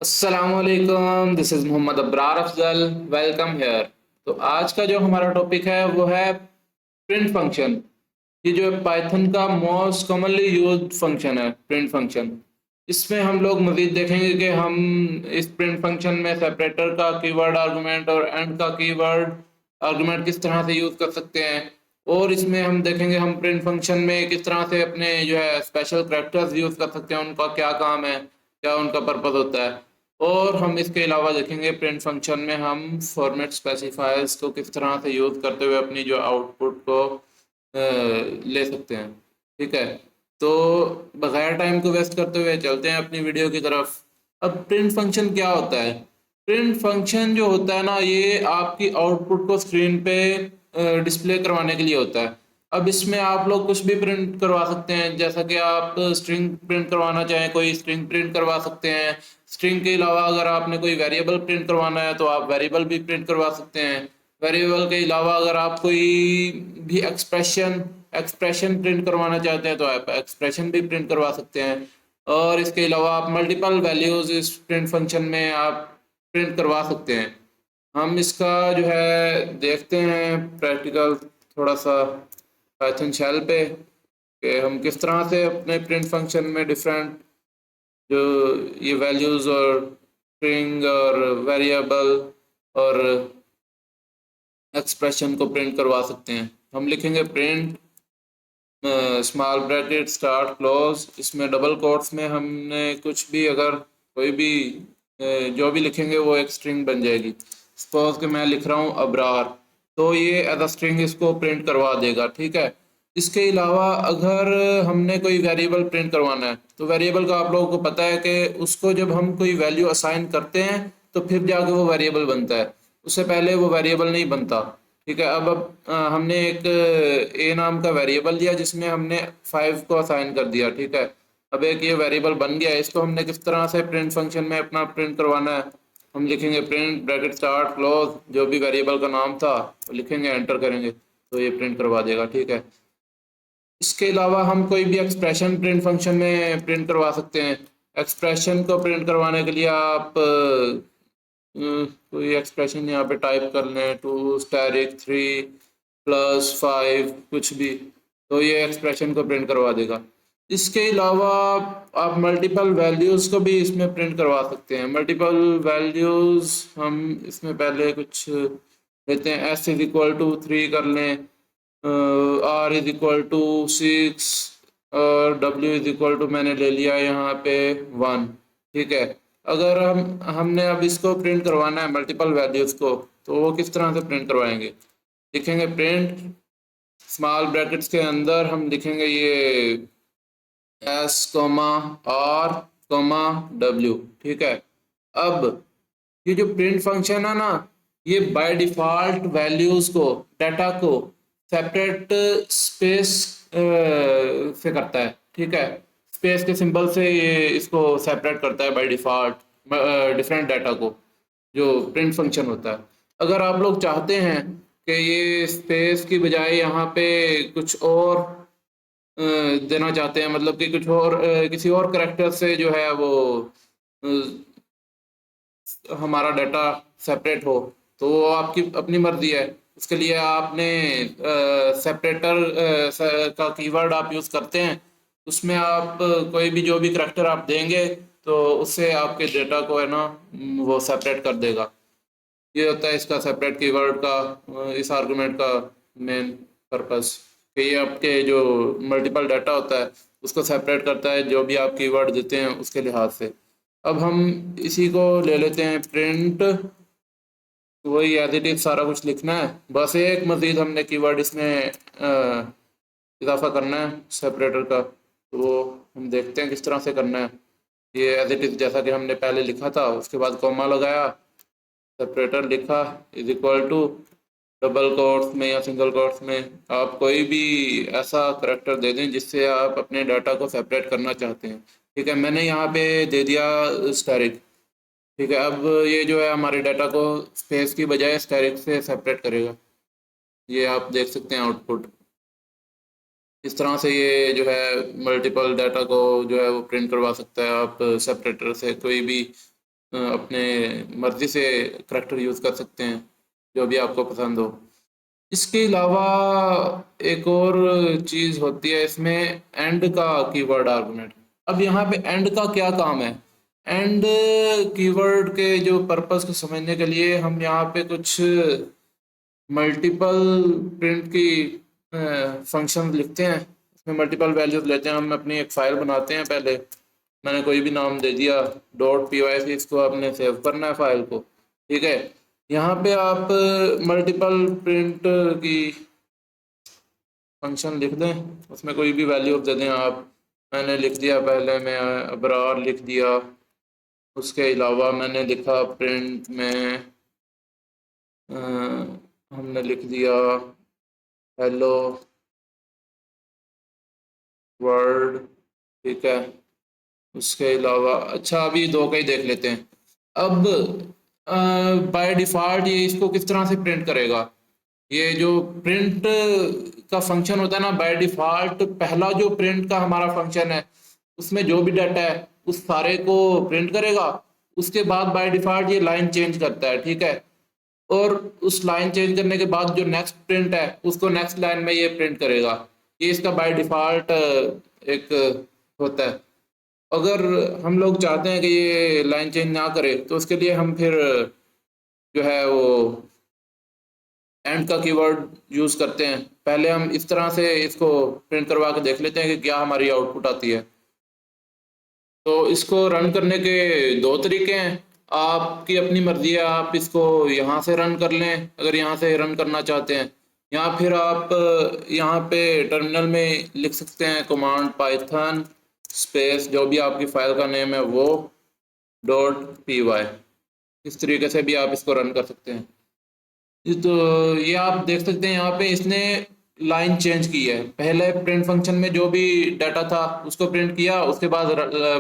अस्सलामुअलैकुम, this is Mohammad Abrar Afzal. Welcome here. तो आज का जो हमारा टॉपिक है वो है प्रिंट फंक्शन। ये जो है पाइथन का मोस्ट कॉमनली यूज्ड फंक्शन है, प्रिंट फंक्शन। इसमें हम लोग मज़ीद देखेंगे कि हम इस प्रिंट फंक्शन में सेपरेटर का कीवर्ड आर्गुमेंट और एंड का कीवर्ड आर्गुमेंट किस तरह से यूज़ कर सकते हैं। और इसमें हम देखेंगे हम प्रिंट फंक्शन में किस तरह से अपने जो है स्पेशल करैक्टर्स यूज़ कर सकते हैं, उनका क्या काम है, क्या उनका पर्पज़ होता है। और हम इसके अलावा देखेंगे प्रिंट फंक्शन में हम फॉर्मेट स्पेसिफायर्स को किस तरह से यूज़ करते हुए अपनी जो आउटपुट को ले सकते हैं। ठीक है, तो बगैर टाइम को वेस्ट करते हुए चलते हैं अपनी वीडियो की तरफ। अब प्रिंट फंक्शन क्या होता है? प्रिंट फंक्शन जो होता है ना, ये आपकी आउटपुट को स्क्रीन पे डिस्प्ले करवाने के लिए होता है। अब इसमें आप लोग कुछ भी प्रिंट करवा सकते हैं, जैसा कि आप स्ट्रिंग प्रिंट करवाना चाहें, कोई स्ट्रिंग प्रिंट करवा सकते हैं। स्ट्रिंग के अलावा अगर आपने कोई वेरिएबल प्रिंट करवाना है तो आप वेरिएबल भी प्रिंट करवा सकते हैं। वेरिएबल के अलावा अगर आप कोई भी एक्सप्रेशन एक्सप्रेशन प्रिंट करवाना चाहते हैं तो आप एक्सप्रेशन भी प्रिंट करवा सकते हैं। और इसके अलावा आप मल्टीपल वैल्यूज इस प्रिंट फंक्शन में आप प्रिंट करवा सकते हैं। हम इसका जो है देखते हैं प्रैक्टिकल थोड़ा सा पाइथन शेल पे, कि हम किस तरह से अपने प्रिंट फंक्शन में डिफरेंट जो ये वैल्यूज़ और स्ट्रिंग और वेरिएबल और एक्सप्रेशन को प्रिंट करवा सकते हैं। हम लिखेंगे print small bracket start close, इसमें डबल कोट्स में हमने कुछ भी अगर कोई भी जो भी लिखेंगे वो एक स्ट्रिंग बन जाएगी। सपोज कि मैं लिख रहा हूँ अबरार, तो ये एज अ स्ट्रिंग इसको प्रिंट करवा देगा। ठीक है, इसके अलावा अगर हमने कोई वेरिएबल प्रिंट करवाना है तो वेरिएबल का आप लोगों को पता है कि उसको जब हम कोई वैल्यू असाइन करते हैं तो फिर जाके वो वेरिएबल बनता है, उससे पहले वो वेरिएबल नहीं बनता। ठीक है, अब हमने एक ए नाम का वेरिएबल लिया जिसमें हमने 5 को असाइन कर दिया। ठीक है, अब एक ये वेरिएबल बन गया, इसको हमने किस तरह से प्रिंट फंक्शन में अपना प्रिंट करवाना है। हम लिखेंगे प्रिंट ब्रैकेट स्टार्ट क्लोज, जो भी वेरिएबल का नाम था तो लिखेंगे, एंटर करेंगे तो ये प्रिंट करवा देगा। ठीक है, इसके अलावा हम कोई भी एक्सप्रेशन प्रिंट फंक्शन में प्रिंट करवा सकते हैं। एक्सप्रेशन को प्रिंट करवाने के लिए आप कोई एक्सप्रेशन यहाँ पे टाइप कर लें, 2 स्टैरिक 3 प्लस 5 कुछ भी, तो ये एक्सप्रेशन को प्रिंट करवा देगा। इसके अलावा आप मल्टीपल वैल्यूज़ को भी इसमें प्रिंट करवा सकते हैं। मल्टीपल वैल्यूज़ हम इसमें पहले कुछ लेते हैं, एस इज इक्वल टू 3 कर लें, आर इज इक्वल टू 6 और डब्ल्यू इज इक्वल टू मैंने ले लिया यहाँ पे 1। ठीक है, अगर हमने अब इसको प्रिंट करवाना है मल्टीपल वैल्यूज़ को, तो वो किस तरह से प्रिंट करवाएंगे? लिखेंगे प्रिंट स्मॉल ब्रैकेट्स के अंदर हम लिखेंगे ये S comma R comma W. ठीक है, अब ये जो प्रिंट फंक्शन है ना, ये बाय डिफॉल्ट वैल्यूज को, डाटा को सेपरेट स्पेस से करता है। ठीक है, स्पेस के सिंबल से ये इसको सेपरेट करता है बाय डिफॉल्ट डिफरेंट डाटा को, जो प्रिंट फंक्शन होता है। अगर आप लोग चाहते हैं कि ये स्पेस की बजाय यहाँ पे कुछ और देना चाहते हैं, मतलब कि कुछ और किसी और करेक्टर से जो है वो हमारा डाटा सेपरेट हो, तो वो आपकी अपनी मर्जी है। उसके लिए आपने सेपरेटर का कीवर्ड आप यूज़ करते हैं, उसमें आप कोई भी जो भी करेक्टर आप देंगे तो उससे आपके डेटा को है ना वो सेपरेट कर देगा। ये होता है इसका सेपरेट कीवर्ड का इस आर्गुमेंट का मेन पर्पस, कि ये आपके जो मल्टीपल डाटा होता है उसको सेपरेट करता है, जो भी आप कीवर्ड देते हैं उसके लिहाज से। अब हम इसी को ले लेते हैं प्रिंट, वही एज इट इज सारा कुछ लिखना है, बस एक मज़ीद हमने कीवर्ड इसमें इजाफा करना है सेपरेटर का, तो वो हम देखते हैं किस तरह से करना है। ये एज इट इज जैसा कि हमने पहले लिखा था, उसके बाद कॉमा लगाया, सेपरेटर लिखा, is equal to double quotes में या सिंगल कोट्स में आप कोई भी ऐसा करेक्टर दे दें जिससे आप अपने डाटा को सेपरेट करना चाहते हैं। ठीक है, मैंने यहाँ पे दे दिया स्टैरिक। ठीक है, अब ये जो है हमारे डाटा को स्पेस की बजाय स्टैरिक से सेपरेट करेगा। ये आप देख सकते हैं आउटपुट। इस तरह से ये जो है मल्टीपल डाटा को जो है वो प्रिंट करवा सकता है आप सेपरेटर से, कोई भी अपने मर्जी से करैक्टर यूज़ कर सकते हैं, जो भी आपको पसंद हो। इसके अलावा एक और चीज़ होती है इसमें, एंड का कीवर्ड आर्गुमेंट। अब यहाँ पे एंड का क्या काम है? एंड कीवर्ड के जो पर्पस को समझने के लिए हम यहाँ पे कुछ मल्टीपल प्रिंट की फंक्शन लिखते हैं। इसमें मल्टीपल वैल्यूज लेते हैं, हम अपनी एक फाइल बनाते हैं। पहले मैंने कोई भी नाम दे दिया .py, इसको आपने सेव करना है फाइल को, ठीक है। यहाँ पे आप मल्टीपल प्रिंट की फंक्शन लिख दें, उसमें कोई भी वैल्यू दे दें आप। मैंने लिख दिया, पहले मैं अबरार लिख दिया। उसके अलावा मैंने लिखा प्रिंट में हमने लिख दिया हेलो वर्ल्ड, ठीक है। उसके अलावा अच्छा, अभी दो का ही देख लेते हैं। अब बाय डिफ़ॉल्ट ये इसको किस तरह से प्रिंट करेगा? ये जो प्रिंट का फंक्शन होता है ना, बाय डिफ़ॉल्ट पहला जो प्रिंट का हमारा फंक्शन है उसमें जो भी डाटा है उस सारे को प्रिंट करेगा। उसके बाद बाय डिफ़ॉल्ट ये लाइन चेंज करता है, ठीक है। और उस लाइन चेंज करने के बाद जो नेक्स्ट प्रिंट है उसको नेक्स्ट लाइन में ये प्रिंट करेगा। ये इसका बाय डिफ़ॉल्ट एक होता है। अगर हम लोग चाहते हैं कि ये लाइन चेंज ना करे तो उसके लिए हम फिर जो है वो एंड का कीवर्ड यूज़ करते हैं। पहले हम इस तरह से इसको प्रिंट करवा के देख लेते हैं कि क्या हमारी आउटपुट आती है। तो इसको रन करने के दो तरीके हैं, आपकी अपनी मर्जी है। आप इसको यहाँ से रन कर लें अगर यहाँ से रन करना चाहते हैं, या फिर आप यहाँ पे टर्मिनल में लिख सकते हैं कमांड पाइथन स्पेस जो भी आपकी फाइल का नेम है वो .py। इस तरीके से भी आप इसको रन कर सकते हैं। तो ये आप देख सकते हैं यहाँ पे इसने लाइन चेंज की है। पहले प्रिंट फंक्शन में जो भी डाटा था उसको प्रिंट किया, उसके बाद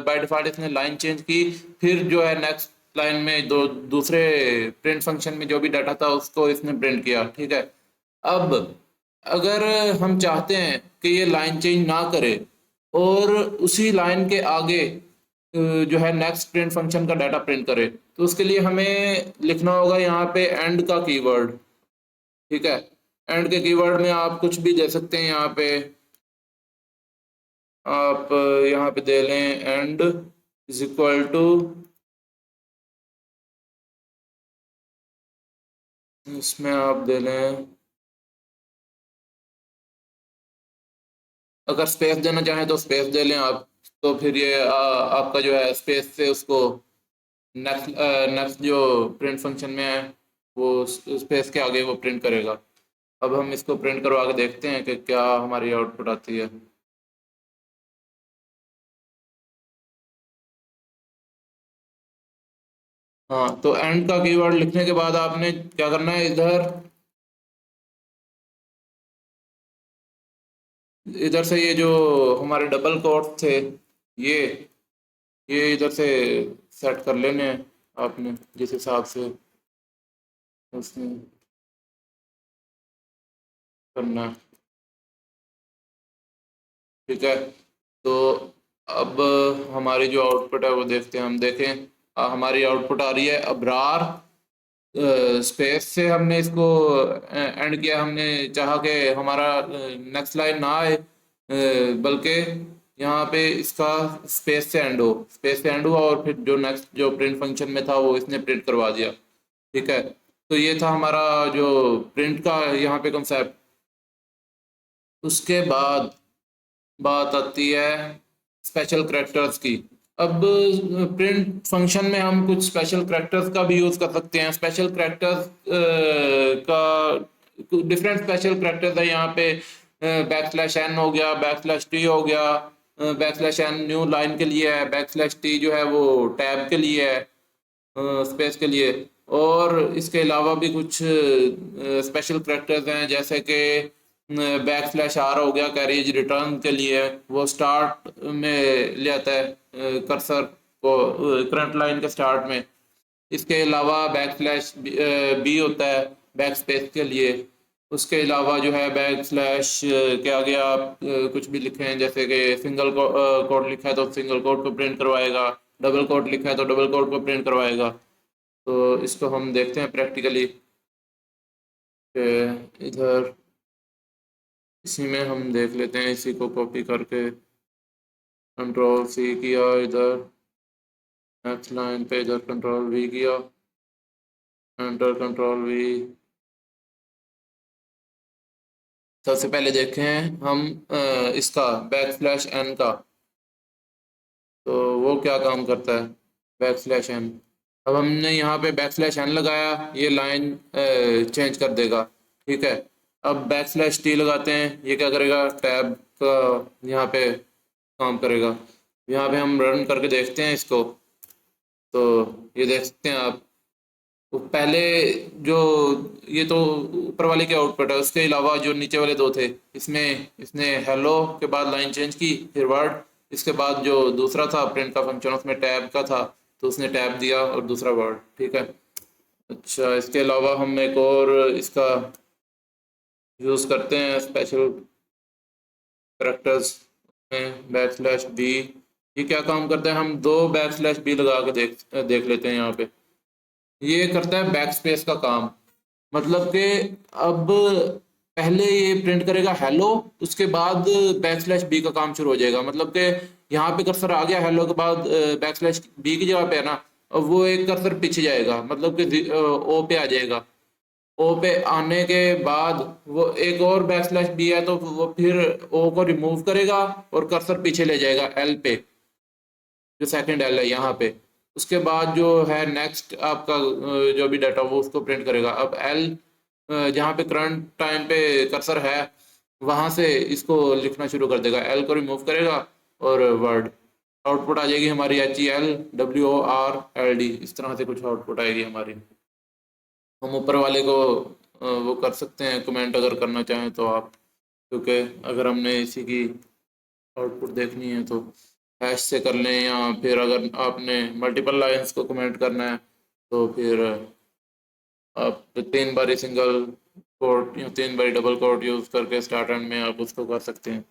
बाय डिफॉल्ट इसने लाइन चेंज की। फिर जो है नेक्स्ट लाइन में दूसरे प्रिंट फंक्शन में जो भी डाटा था उसको इसने प्रिंट किया, ठीक है। अब अगर हम चाहते हैं कि ये लाइन चेंज ना करे और उसी लाइन के आगे जो है नेक्स्ट प्रिंट फंक्शन का डाटा प्रिंट करे, तो उसके लिए हमें लिखना होगा यहाँ पे एंड का कीवर्ड, ठीक है। एंड के कीवर्ड में आप कुछ भी दे सकते हैं। यहाँ पे आप यहाँ पे दे लें एंड इज इक्वल टू, इसमें आप दे लें, अगर स्पेस देना चाहें तो स्पेस दे लें आप। तो फिर ये आपका जो है स्पेस से उसको नेक्स्ट जो प्रिंट फंक्शन में है वो स्पेस के आगे वो प्रिंट करेगा। अब हम इसको प्रिंट करवा के देखते हैं कि क्या हमारी आउटपुट आती है। हाँ, तो एंड का कीवर्ड लिखने के बाद आपने क्या करना है, इधर इधर से ये जो हमारे डबल कोट थे ये ये इधर से सेट कर लेने हैं आपने जिस हिसाब से उसमें करना है, ठीक है। तो अब हमारी जो आउटपुट है वो देखते हैं। हम देखें हमारी आउटपुट आ रही है अबरार स्पेस से हमने इसको एंड किया। हमने चाहा कि हमारा नेक्स्ट लाइन ना आए बल्कि यहाँ पे इसका स्पेस से एंड हो, स्पेस से एंड हुआ और फिर जो नेक्स्ट जो प्रिंट फंक्शन में था वो इसने प्रिंट करवा दिया, ठीक है। तो ये था हमारा जो प्रिंट का यहाँ पे कंसेप्ट। उसके बाद बात आती है स्पेशल करैक्टर्स की। अब प्रिंट फंक्शन में हम कुछ स्पेशल करैक्टर्स का भी यूज़ कर सकते हैं। स्पेशल करैक्टर्स का डिफरेंट स्पेशल करैक्टर्स है यहाँ पे। \n हो गया, \t हो गया। \n न्यू लाइन के लिए है, \t जो है वो टैब के लिए है, स्पेस के लिए। और इसके अलावा भी कुछ स्पेशल करैक्टर्स हैं जैसे कि \r हो गया कैरेज रिटर्न के लिए, वो स्टार्ट में ले आता है कर्सर को करंट लाइन के स्टार्ट में। इसके अलावा \b होता है बैक स्पेस के लिए। उसके अलावा जो है \/ के आगे आप कुछ भी लिखें जैसे कि सिंगल कोड लिखा है तो सिंगल कोड को प्रिंट करवाएगा। डबल कोट लिखा है तो डबल कोट को प्रिंट करवाएगा। तो इसको हम देखते हैं प्रैक्टिकली कि इधर इसी में हम देख लेते हैं, इसी को कॉपी करके कंट्रोल सी किया, इधर नेक्स्ट लाइन पे इधर कंट्रोल वी किया, एंटर कंट्रोल वी। सबसे पहले देखें हम इसका बैक स्लैश एन का, तो वो क्या काम करता है बैक स्लैश एन। अब हमने यहाँ पे बैक स्लैश एन लगाया, ये लाइन चेंज कर देगा, ठीक है। अब बैक स्लैश टी लगाते हैं, ये क्या करेगा, टैब का यहाँ पे काम करेगा। यहाँ पे हम रन करके देखते हैं इसको, तो ये देख सकते हैं आप, तो पहले जो ये तो ऊपर वाले के आउटपुट है, उसके अलावा जो नीचे वाले दो थे, इसमें इसने हेलो के बाद लाइन चेंज की, फिर वर्ड, इसके बाद जो दूसरा था प्रिंट का फंक्शन उसमें टैब का था, तो उसने टैब दिया और दूसरा वर्ड, ठीक है। अच्छा, इसके अलावा हम एक और इसका यूज़ करते हैं स्पेशल करेक्टर्स में बैक स्लैश बी। ये क्या काम करता है, हम दो बैक स्लैश बी लगा के देख लेते हैं यहाँ पे। ये करता है बैक स्पेस का काम, मतलब कि अब पहले ये प्रिंट करेगा हेलो, उसके बाद बैक स्लैश बी का काम शुरू हो जाएगा। मतलब कि यहाँ पे कर्सर आ गया, हेलो के बाद बैक स्लैश बी की जगह पे है ना, अब वो एक कर्सर पीछे जाएगा, मतलब कि ओ पे आ जाएगा। ओ पे आने के बाद वो एक और बैक स्लैश बी है, तो वो फिर ओ को रिमूव करेगा और कर्सर पीछे ले जाएगा एल पे, जो सेकंड एल है यहाँ पे। उसके बाद जो है नेक्स्ट आपका जो भी डाटा वो उसको प्रिंट करेगा। अब एल जहाँ पे करंट टाइम पे कर्सर है, वहां से इसको लिखना शुरू कर देगा, एल को रिमूव करेगा और वर्ड आउटपुट आ जाएगी हमारी HELWORLD, इस तरह से कुछ आउटपुट आएगी हमारी। हम ऊपर वाले को वो कर सकते हैं कमेंट अगर करना चाहें तो आप, क्योंकि अगर हमने इसी की आउटपुट देखनी है तो हैश से कर लें, या फिर अगर आपने मल्टीपल लाइंस को कमेंट करना है तो फिर आप तीन बारी सिंगल कोट या तीन बारी डबल कोट यूज़ करके स्टार्ट एंड में आप उसको कर सकते हैं,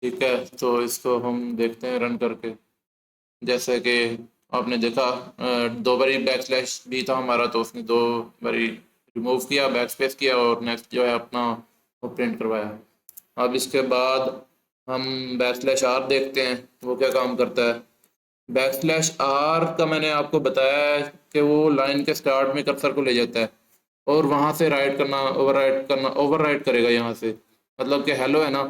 ठीक है। तो इसको हम देखते हैं रन करके। जैसे कि आपने देखा दो बारी बैक स्लैश भी था हमारा, तो उसने दो बारी रिमूव किया, बैक स्पेस किया और नेक्स्ट जो है अपना वो प्रिंट करवाया। अब इसके बाद हम बैक स्लैश आर देखते हैं वो क्या काम करता है। बैक स्लैश आर का मैंने आपको बताया है कि वो लाइन के स्टार्ट में कर्सर को ले जाता है और वहां से ओवरराइट करेगा यहाँ से, मतलब कि हेलो है ना,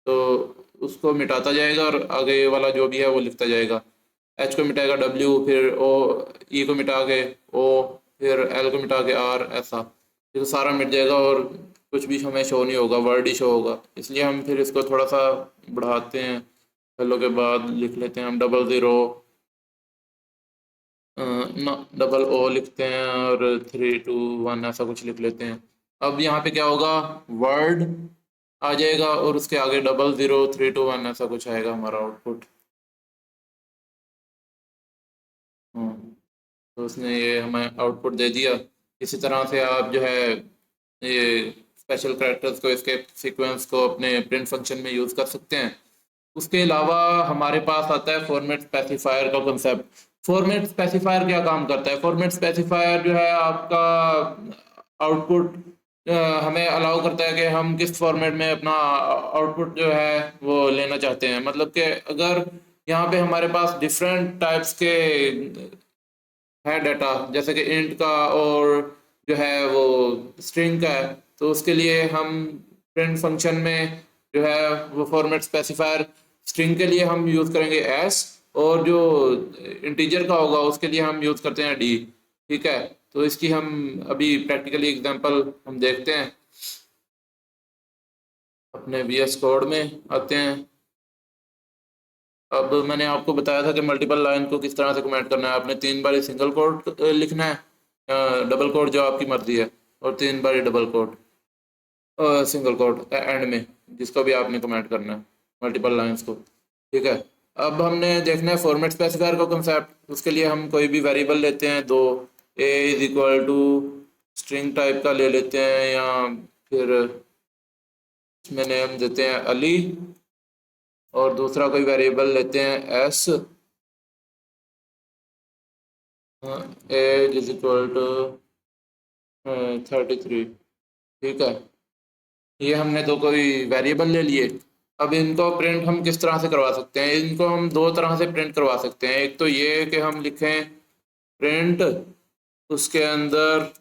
तो उसको मिटाता जाएगा और आगे वाला जो भी है वो लिखता जाएगा। एच को मिटाएगा डब्ल्यू, फिर ओ, ई को मिटा के ओ, फिर एल को मिटा के आर, ऐसा ये तो सारा मिट जाएगा और कुछ भी हमें शो नहीं होगा, वर्ड ही शो होगा। इसलिए हम फिर इसको थोड़ा सा बढ़ाते हैं, हेलो के बाद लिख लेते हैं हम 00 ना डबल ओ लिखते हैं और 321 ऐसा कुछ लिख लेते हैं। अब यहाँ पे क्या होगा, वर्ड आ जाएगा और उसके आगे 00321 ऐसा कुछ आएगा हमारा आउटपुट। तो उसने ये हमें आउटपुट दे दिया। इसी तरह से आप जो है ये स्पेशल कैरेक्टर्स को, इसके सीक्वेंस को अपने प्रिंट फंक्शन में यूज़ कर सकते हैं। उसके अलावा हमारे पास आता है फॉर्मेट स्पेसिफायर का कॉन्सेप्ट। फॉर्मेट स्पेसिफायर क्या काम करता है, फॉर्मेट स्पेसिफायर जो है आपका आउटपुट हमें अलाउ करता है कि हम किस फॉर्मेट में अपना आउटपुट जो है वो लेना चाहते हैं। मतलब कि अगर यहाँ पे हमारे पास डिफरेंट टाइप्स के है डाटा, जैसे कि इंट का और जो है वो स्ट्रिंग का है, तो उसके लिए हम प्रिंट फंक्शन में जो है वो फॉर्मेट स्पेसिफायर स्ट्रिंग के लिए हम यूज़ करेंगे एस, और जो इंटीजर का होगा उसके लिए हम यूज़ करते हैं डी, ठीक है। तो इसकी हम अभी प्रैक्टिकली एग्जांपल हम देखते हैं। अपने VS कोड में आते हैं। अब मैंने आपको बताया था कि मल्टीपल लाइन को किस तरह से कमेंट करना है। आपने तीन बारी सिंगल कोट लिखना है, डबल कोट जो आपकी मर्जी है, और तीन बारी double quote single quote end में, जिसको भी आपने कमेंट करना है मल्टीपल लाइंस को, ठीक है। अब हमने देखना है फॉर्मेट स्पेसिफायर का कंसेप्ट। उसके लिए हम कोई भी वेरिएबल लेते हैं, दो a is equal to string type का ले लेते हैं, या फिर इसमें नेम देते हैं अली, और दूसरा कोई वेरिएबल लेते हैं s, age is equal to 33। ठीक है, ये हमने तो कोई वेरिएबल ले लिए। अब इनको प्रिंट हम किस तरह से करवा सकते हैं? इनको हम दो तरह से प्रिंट करवा सकते हैं। एक तो ये कि हम लिखें प्रिंट, उसके अंदर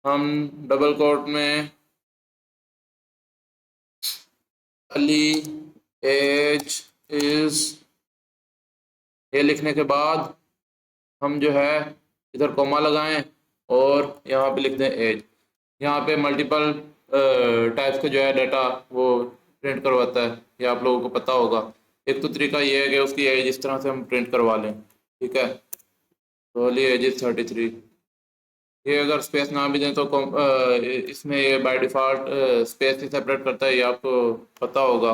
हम डबल कोट में अली एज इज, ये लिखने के बाद हम जो है इधर कोमा लगाएं और यहाँ पे लिख दें एज। यहाँ पे मल्टीपल टाइप्स का जो है डाटा वो प्रिंट करवाता है, ये आप लोगों को पता होगा। एक तो तरीका ये है कि उसकी एज इस तरह से हम प्रिंट करवा लें। ठीक है, तो अली एज इज 33। ये अगर स्पेस ना भी दें तो इसमें ये by default space he separate करता है, ये आपको पता होगा।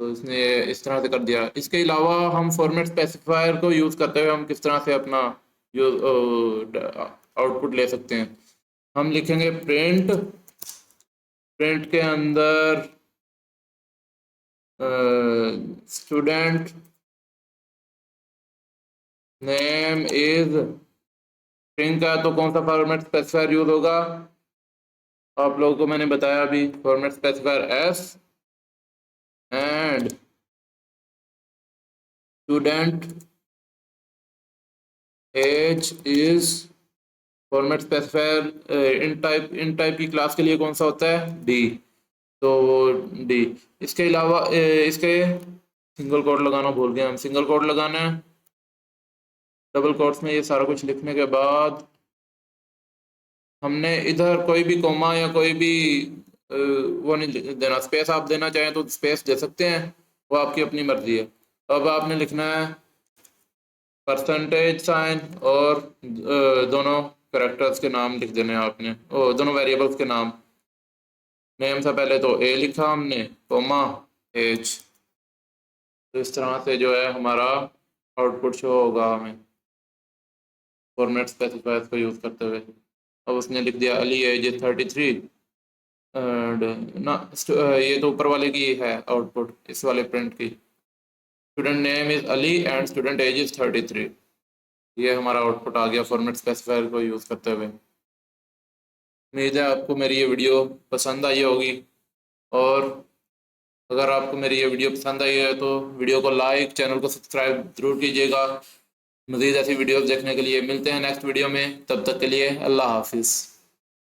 तो इसने ये इस तरह से कर दिया। इसके अलावा हम फॉर्मेट स्पेसिफायर को यूज़ करते हुए हम किस तरह से अपना जो आउटपुट ले सकते हैं? हम लिखेंगे प्रिंट, प्रिंट के अंदर स्टूडेंट नेम इज, स्ट्रिंग का तो कौन सा फॉर्मेट स्पेसिफायर यूज होगा? आप लोगों को मैंने बताया अभी, format specifier S, and student age is format specifier int type की क्लास के लिए कौन सा होता है? डी। तो डी। इसके अलावा इसके सिंगल कोट लगाना भूल गया हम, सिंगल कोट लगाना है। डबल कोट्स में ये सारा कुछ लिखने के बाद हमने इधर कोई भी कोमा या कोई भी वो नहीं देना। स्पेस आप देना चाहें तो स्पेस दे सकते हैं, वो आपकी अपनी मर्जी है। अब आपने लिखना है परसेंटेज साइन और दोनों कैरेक्टर्स के नाम लिख देने हैं आपने, दोनों वेरिएबल्स के नाम। नेम से पहले तो ए लिखा हमने, कोमा एज। तो इस तरह से जो है हमारा आउटपुट शो होगा हमें फॉर्मेट स्पेसिफायर्स को यूज़ करते हुए। अब उसने लिख दिया अली एज 33 एंड ना, ये तो ऊपर वाले की है आउटपुट, इस वाले प्रिंट की। Student name is Ali and student age is 33। ये हमारा आउटपुट आ गया फॉर्मेट स्पेसिफायर को यूज़ करते हुए। उम्मीद है आपको मेरी ये वीडियो पसंद आई होगी, और अगर आपको मेरी ये वीडियो पसंद आई है तो वीडियो को लाइक, चैनल को सब्सक्राइब ज़रूर कीजिएगा। मज़ीद ऐसी वीडियोस देखने के लिए मिलते हैं नेक्स्ट वीडियो में, तब तक के लिए अल्लाह हाफिज़।